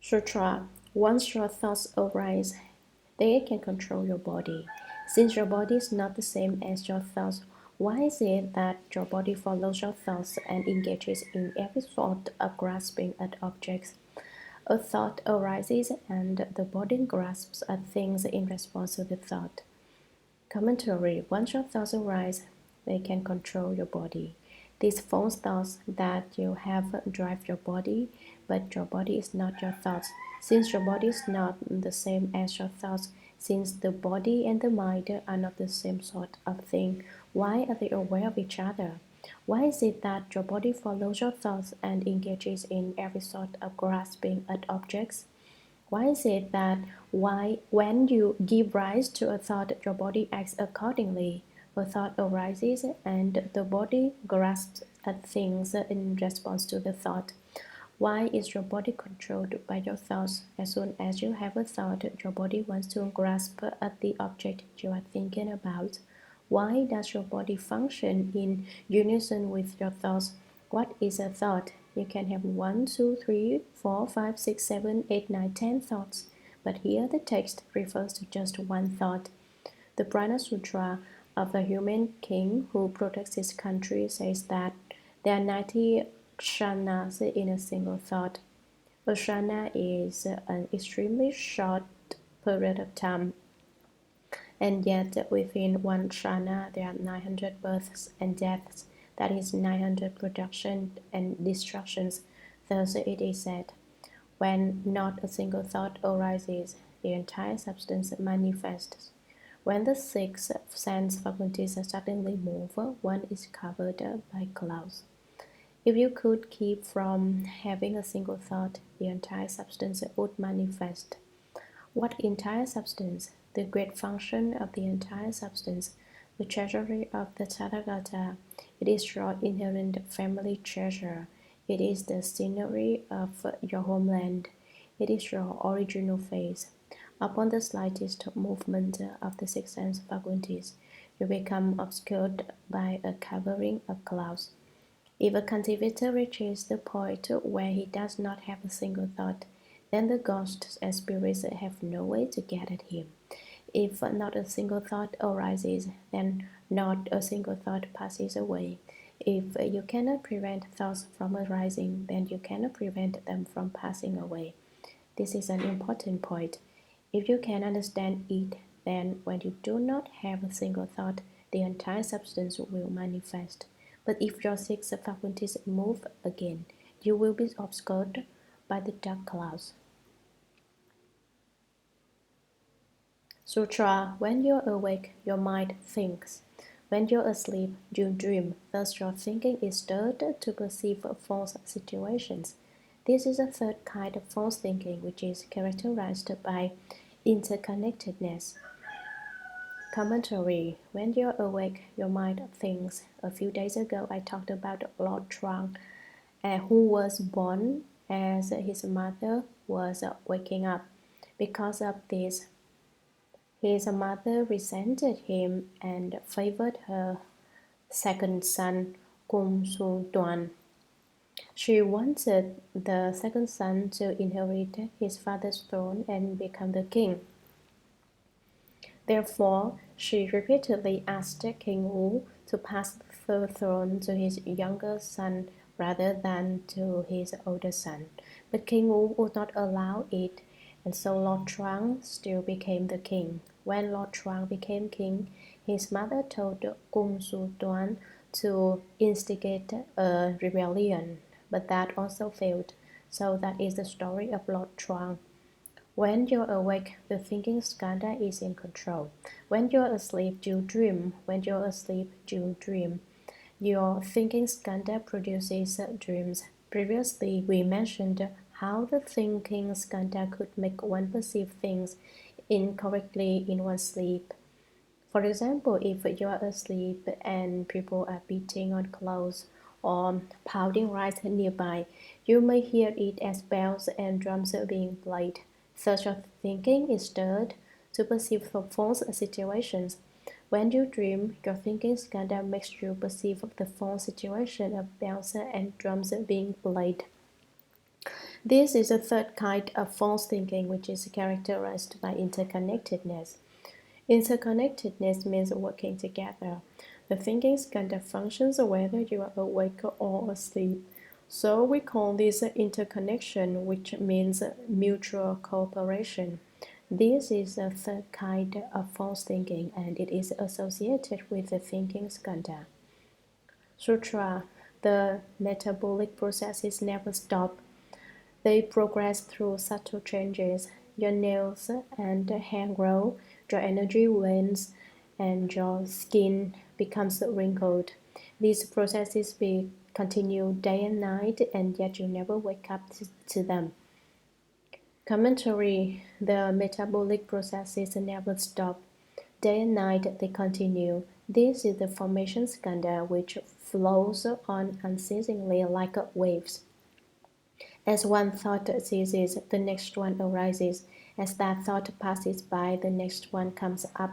Sutra. Once your thoughts arise, they can control your body. Since your body is not the same as your thoughts, why is it that your body follows your thoughts and engages in every sort of grasping at objects? A thought arises and the body grasps at things in response to the thought. Commentary. Once your thoughts arise, they can control your body. These false thoughts that you have drive your body, but your body is not your thoughts. Since your body is not the same as your thoughts, since the body and the mind are not the same sort of thing, why are they aware of each other? Why is it that your body follows your thoughts and engages in every sort of grasping at objects? Why is it that when you give rise to a thought, your body acts accordingly? A thought arises and the body grasps at things in response to the thought. Why is your body controlled by your thoughts? As soon as you have a thought, your body wants to grasp at the object you are thinking about. Why does your body function in unison with your thoughts? What is a thought? You can have 1, 2, 3, 4, 5, 6, 7, 8, 9, 10 thoughts, but here the text refers to just one thought. The Prana Sutra of the Human King who protects his country says that there are 90 kshanas in a single thought. A kshana is an extremely short period of time, and yet within one kshana there are 900 births and deaths, that is 900 production and destructions. Thus it is said, when not a single thought arises, the entire substance manifests. When the six sense faculties suddenly move, one is covered by clouds. If you could keep from having a single thought, the entire substance would manifest. What entire substance? The great function of the entire substance, the treasury of the Tathagata. It is your inherent family treasure. It is the scenery of your homeland. It is your original face. Upon the slightest movement of the six sense faculties, you become obscured by a covering of clouds. If a cultivator reaches the point where he does not have a single thought, then the ghosts and spirits have no way to get at him. If not a single thought arises, then not a single thought passes away. If you cannot prevent thoughts from arising, then you cannot prevent them from passing away. This is an important point. If you can understand it, then when you do not have a single thought, the entire substance will manifest. But if your six faculties move again, you will be obscured by the dark clouds. Sutra. When you're awake, your mind thinks. When you're asleep, you dream. Thus your thinking is stirred to perceive false situations. This is a third kind of false thinking, which is characterized by interconnectedness. Commentary. When you're awake, your mind thinks. A few days ago, I talked about Lord Chuang, who was born as his mother was waking up. Because of this, his mother resented him and favored her second son, Kung Su Tuan. She wanted the second son to inherit his father's throne and become the king. Therefore, she repeatedly asked King Wu to pass the throne to his younger son rather than to his older son. But King Wu would not allow it, and so Lord Chuang still became the king. When Lord Chuang became king, his mother told Kung Su Tuan to instigate a rebellion, but that also failed. So that is the story of Lord Chuang. When you're awake, the thinking skanda is in control. When you're asleep, you dream. When you're asleep, you dream. Your thinking skanda produces dreams. Previously, we mentioned how the thinking skanda could make one perceive things incorrectly in one's sleep. For example, if you are asleep and people are beating on clothes or pounding rice nearby, you may hear it as bells and drums being played. Such a thinking is stirred to perceive false situations. When you dream, your thinking skanda makes you perceive the false situation of bells and drums being played. This is a third kind of false thinking, which is characterized by interconnectedness. Interconnectedness means working together. The thinking skanda functions whether you are awake or asleep. So we call this interconnection, which means mutual cooperation. This is a third kind of false thinking, and it is associated with the thinking skanda. Sutra. The metabolic processes never stop. They progress through subtle changes. Your nails and hair grow, your energy wanes, and your skin becomes wrinkled. These processes continue day and night, and yet you never wake up to them. Commentary. The metabolic processes never stop. Day and night they continue. This is the formation skanda which flows on unceasingly like waves. As one thought ceases, the next one arises. As that thought passes by, the next one comes up.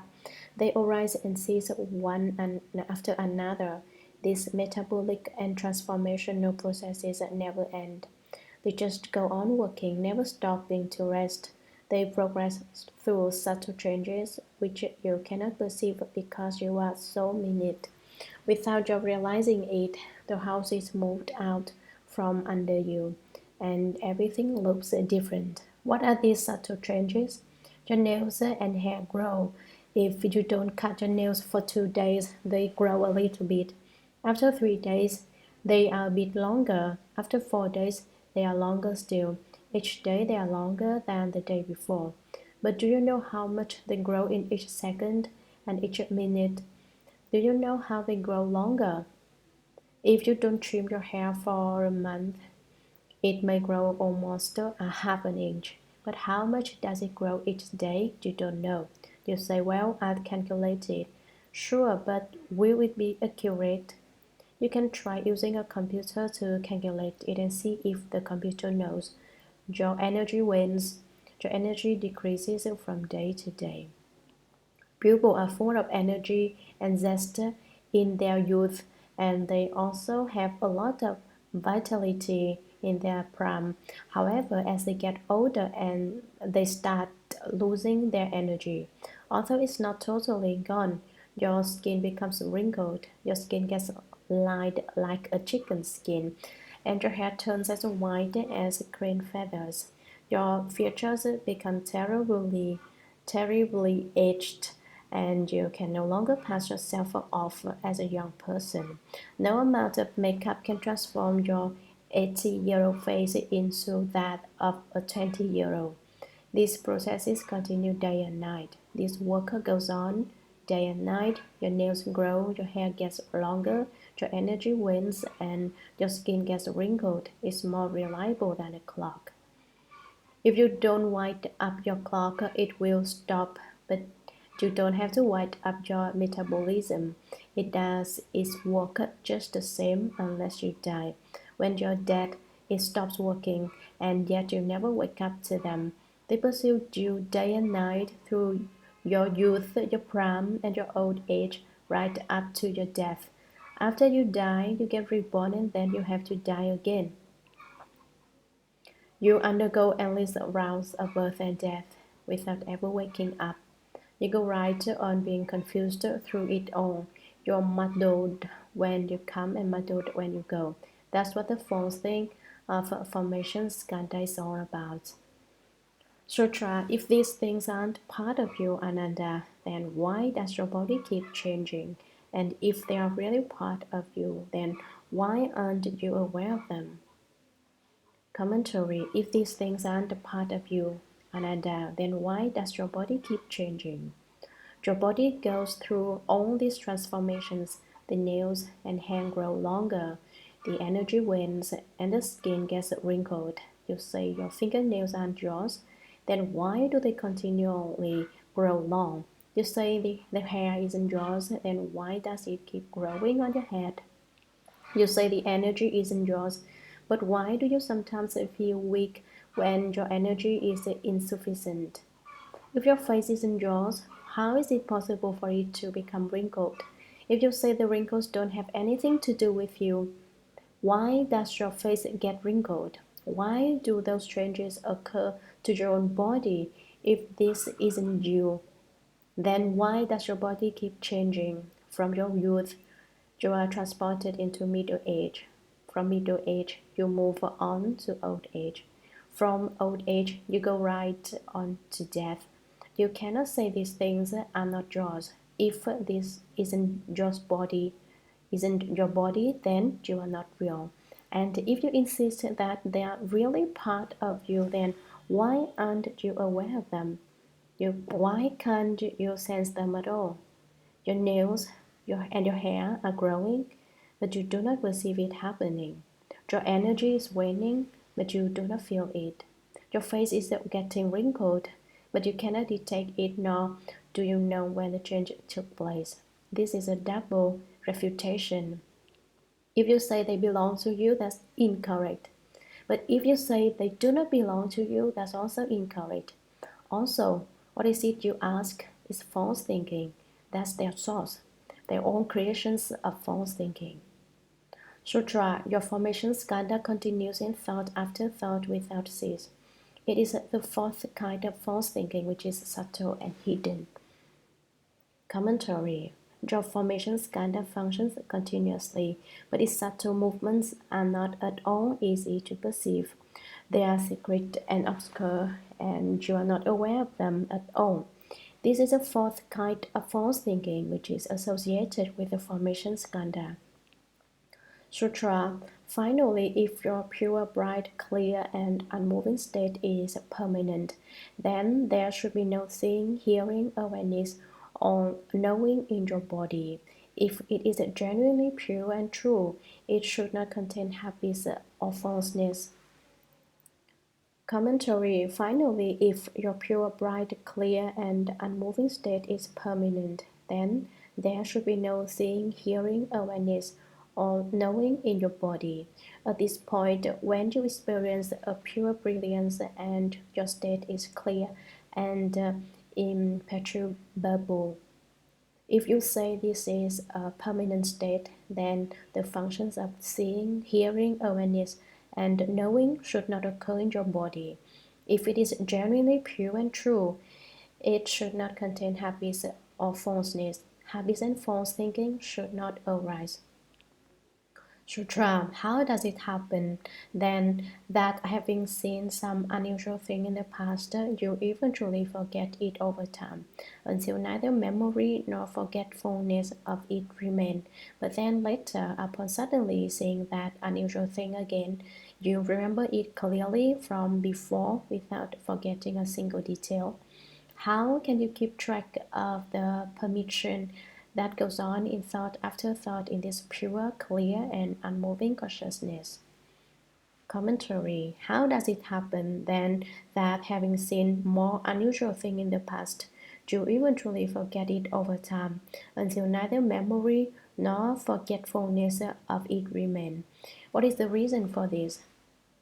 They arise and cease one after another. These metabolic and transformational processes never end. They just go on working, never stopping to rest. They progress through subtle changes which you cannot perceive because you are so minute. Without your realizing it, the house is moved out from under you, and everything looks different. What are these subtle changes? Your nails and hair grow. If you don't cut your nails for 2 days, they grow a little bit. After 3 days, they are a bit longer. After 4 days, they are longer still. Each day they are longer than the day before. But do you know how much they grow in each second and each minute? Do you know how they grow longer? If you don't trim your hair for a month, it may grow almost a half an inch. But how much does it grow each day? You don't know. You say, well, I've calculated. Sure, but will it be accurate? You can try using a computer to calculate it and see if the computer knows. Your energy wanes. Your energy decreases from day to day. People are full of energy and zest in their youth, and they also have a lot of vitality in their prime. However, as they get older and they start losing their energy, although it's not totally gone, your skin becomes wrinkled, your skin gets lined like a chicken skin, and your hair turns as white as crane feathers. Your features become terribly aged, and you can no longer pass yourself off as a young person. No amount of makeup can transform your 80-year-old face into that of a 20-year-old. These processes continue day and night. This work goes on day and night. Your nails grow, your hair gets longer, your energy wanes, and your skin gets wrinkled. It's more reliable than a clock. If you don't wind up your clock, it will stop, but you don't have to wind up your metabolism. It does its work just the same unless you die. When you're dead, it stops working, and yet you never wake up to them. They pursue you day and night through your youth, your prime, and your old age, right up to your death. After you die, you get reborn, and then you have to die again. You undergo endless rounds of birth and death without ever waking up. You go right on being confused through it all. You're muddled when you come and muddled when you go. That's what the false thing of formation skanda is all about. Sutra, if these things aren't part of you, Ananda, then why does your body keep changing? And if they are really part of you, then why aren't you aware of them? Commentary. If these things aren't a part of you, Ananda, then why does your body keep changing? Your body goes through all these transformations. The nails and hair grow longer, the energy wanes, and the skin gets wrinkled. You say your fingernails aren't yours, then why do they continually grow long? You say the hair isn't yours, then why does it keep growing on your head? You say the energy isn't yours, but why do you sometimes feel weak when your energy is insufficient? If your face isn't yours, how is it possible for it to become wrinkled? If you say the wrinkles don't have anything to do with you, why does your face get wrinkled? Why do those changes occur to your own body if this isn't you? Then why does your body keep changing? From your youth, you are transported into middle age. From middle age, you move on to old age. From old age, you go right on to death. You cannot say these things are not yours. If this isn't your body, then you are not real. And if you insist that they are really part of you, then why aren't you aware of them? Why can't you sense them at all? Your nails and your hair are growing, but you do not perceive it happening. Your energy is waning, but you do not feel it. Your face is getting wrinkled, but you cannot detect it, nor do you know when the change took place. This is a double refutation. If you say they belong to you, that's incorrect. But if you say they do not belong to you, that's also incorrect. Also, what is it you ask is false thinking. That's their source. Their own creations of false thinking. Sutra, your formation skandha continues in thought after thought without cease. It is the fourth kind of false thinking, which is subtle and hidden. Commentary. Your formation skandha functions continuously, but its subtle movements are not at all easy to perceive. They are secret and obscure, and you are not aware of them at all. This is a fourth kind of false thinking, which is associated with the formation skandha. Sutra. Finally, if your pure, bright, clear, and unmoving state is permanent, then there should be no seeing, hearing, awareness, or knowing in your body. If it is genuinely pure and true, it should not contain habits or falseness. Commentary. Finally, if your pure, bright, clear, and unmoving state is permanent, then there should be no seeing, hearing, awareness, or knowing in your body. At this point, when you experience a pure brilliance and your state is clear and imperturbable, if you say this is a permanent state, then the functions of seeing, hearing, awareness, and knowing should not occur in your body. If it is genuinely pure and true, it should not contain habits or falseness. Habits and false thinking should not arise. Sutra, how does it happen then that having seen some unusual thing in the past, you eventually forget it over time, until neither memory nor forgetfulness of it remain, but then later, upon suddenly seeing that unusual thing again, you remember it clearly from before without forgetting a single detail? How can you keep track of the permission that goes on in thought after thought in this pure, clear, and unmoving consciousness? Commentary. How does it happen then that having seen more unusual thing in the past, you eventually forget it over time, until neither memory nor forgetfulness of it remain? What is the reason for this?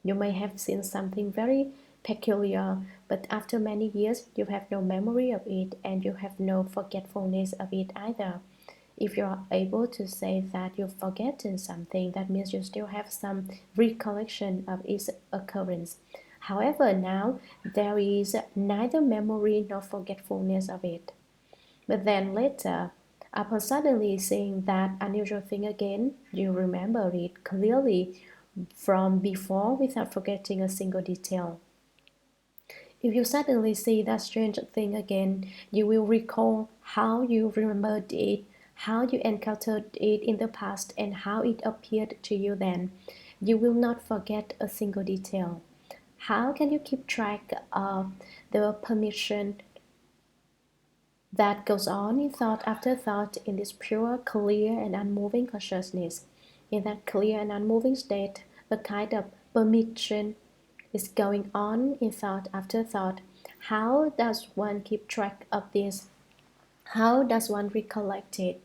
You may have seen something very peculiar, but after many years you have no memory of it and you have no forgetfulness of it either. If you are able to say that you've forgotten something, that means you still have some recollection of its occurrence. However, now there is neither memory nor forgetfulness of it. But then later, upon suddenly seeing that unusual thing again, you remember it clearly from before without forgetting a single detail. If you suddenly see that strange thing again, you will recall how you remembered it, how you encountered it in the past, and how it appeared to you then. You will not forget a single detail. How can you keep track of the permission that goes on in thought after thought in this pure, clear, and unmoving consciousness? In that clear and unmoving state, a kind of permission is going on in thought after thought. How does one keep track of this? How does one recollect it?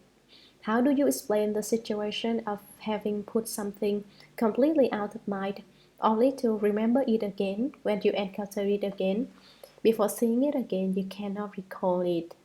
How do you explain the situation of having put something completely out of mind, only to remember it again when you encounter it again? Before seeing it again, you cannot recall it.